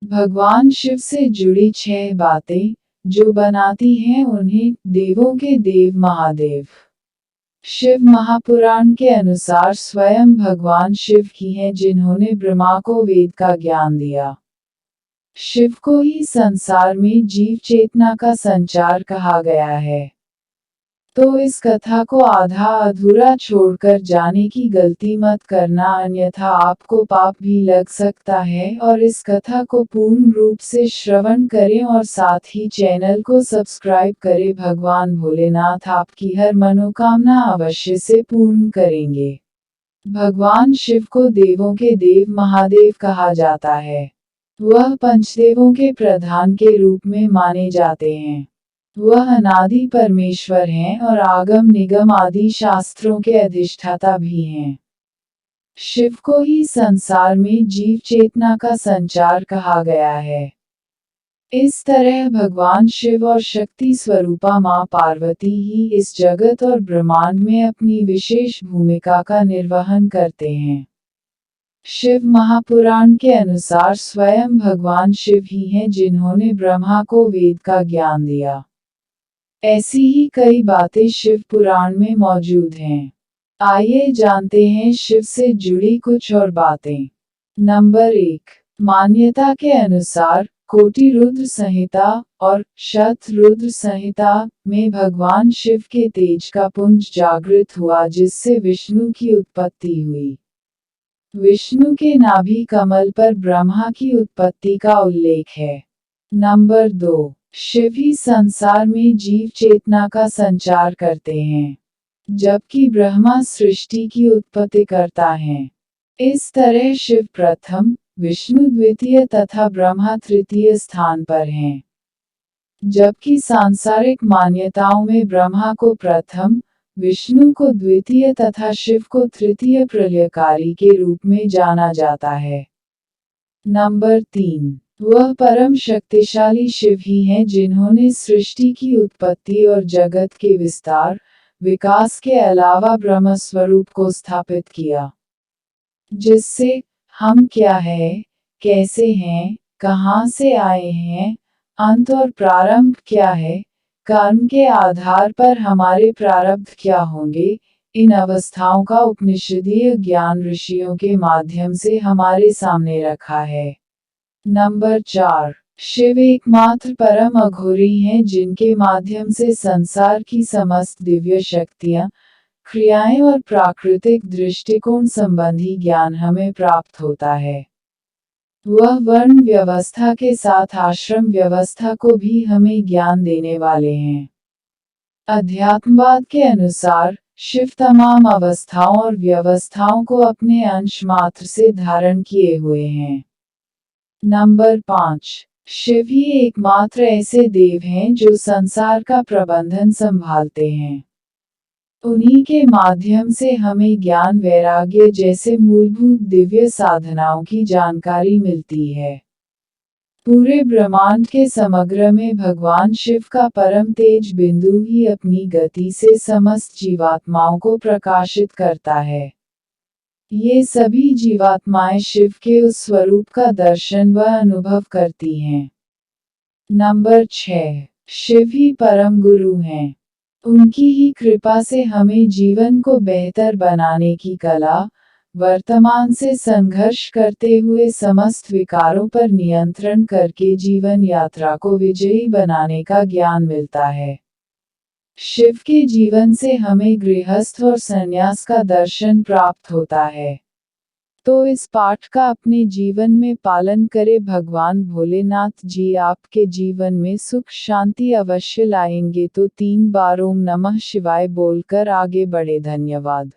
भगवान शिव से जुड़ी 6 बातें, जो बनाती हैं उन्हें देवों के देव महादेव। शिव महापुराण के अनुसार स्वयं भगवान शिव ही हैं जिन्होंने ब्रह्मा को वेद का ज्ञान दिया। शिव को ही संसार में जीव चेतना का संचार कहा गया है। तो इस कथा को आधा अधूरा छोड़कर जाने की गलती मत करना, अन्यथा आपको पाप भी लग सकता है। और इस कथा को पूर्ण रूप से श्रवण करें और साथ ही चैनल को सब्सक्राइब करें। भगवान भोलेनाथ आपकी हर मनोकामना अवश्य से पूर्ण करेंगे। भगवान शिव को देवों के देव महादेव कहा जाता है। वह पंचदेवों के प्रधान के रूप में माने जाते हैं। वह अनादि परमेश्वर हैं और आगम निगम आदि शास्त्रों के अधिष्ठाता भी हैं। शिव को ही संसार में जीव चेतना का संचार कहा गया है। इस तरह भगवान शिव और शक्ति स्वरूपा मां पार्वती ही इस जगत और ब्रह्मांड में अपनी विशेष भूमिका का निर्वहन करते हैं। शिव महापुराण के अनुसार स्वयं भगवान शिव ही हैं जिन्होंने ब्रह्मा को वेद का ज्ञान दिया। ऐसी ही कई बातें शिव पुराण में मौजूद हैं। आइए जानते हैं शिव से जुड़ी कुछ और बातें। नंबर 1। मान्यता के अनुसार कोटि रुद्र संहिता और शत रुद्र संहिता में भगवान शिव के तेज का पुंज जागृत हुआ, जिससे विष्णु की उत्पत्ति हुई। विष्णु के नाभि कमल पर ब्रह्मा की उत्पत्ति का उल्लेख है। नंबर 2। शिव ही संसार में जीव चेतना का संचार करते हैं, जबकि ब्रह्मा सृष्टि की उत्पत्ति करता है। इस तरह शिव प्रथम, विष्णु द्वितीय तथा ब्रह्मा तृतीय स्थान पर हैं। जबकि सांसारिक मान्यताओं में ब्रह्मा को प्रथम, विष्णु को द्वितीय तथा शिव को तृतीय प्रलयकारी के रूप में जाना जाता है। नंबर 3। वह परम शक्तिशाली शिव ही हैं जिन्होंने सृष्टि की उत्पत्ति और जगत के विस्तार, विकास के अलावा ब्रह्म स्वरूप को स्थापित किया, जिससे हम क्या है, कैसे हैं, कहां से आए हैं, अंत और प्रारंभ क्या है, कर्म के आधार पर हमारे प्रारब्ध क्या होंगे, इन अवस्थाओं का उपनिषदीय ज्ञान ऋषियों के माध्यम से हमारे सामने रखा है। नंबर 4। शिव एकमात्र परम अघोरी हैं जिनके माध्यम से संसार की समस्त दिव्य शक्तियां, क्रियाएं और प्राकृतिक दृष्टिकोण संबंधी ज्ञान हमें प्राप्त होता है। वह वर्ण व्यवस्था के साथ आश्रम व्यवस्था को भी हमें ज्ञान देने वाले हैं। अध्यात्मवाद के अनुसार शिव तमाम अवस्थाओं और व्यवस्थाओं को अपने अंश मात्र से धारण किए हुए हैं। नंबर 5। शिव ही एकमात्र ऐसे देव हैं जो संसार का प्रबंधन संभालते हैं। उन्हीं के माध्यम से हमें ज्ञान वैराग्य जैसे मूलभूत दिव्य साधनाओं की जानकारी मिलती है। पूरे ब्रह्मांड के समग्र में भगवान शिव का परम तेज बिंदु ही अपनी गति से समस्त जीवात्माओं को प्रकाशित करता है। ये सभी जीवात्माएं शिव के उस स्वरूप का दर्शन व अनुभव करती हैं। नंबर 6। शिव ही परम गुरु हैं। उनकी ही कृपा से हमें जीवन को बेहतर बनाने की कला, वर्तमान से संघर्ष करते हुए समस्त विकारों पर नियंत्रण करके जीवन यात्रा को विजयी बनाने का ज्ञान मिलता है। शिव के जीवन से हमें गृहस्थ और संन्यास का दर्शन प्राप्त होता है। तो इस पाठ का अपने जीवन में पालन करें। भगवान भोलेनाथ जी आपके जीवन में सुख शांति अवश्य लाएंगे। तो 3 बार ओम नमः शिवाय बोलकर आगे बढ़े। धन्यवाद।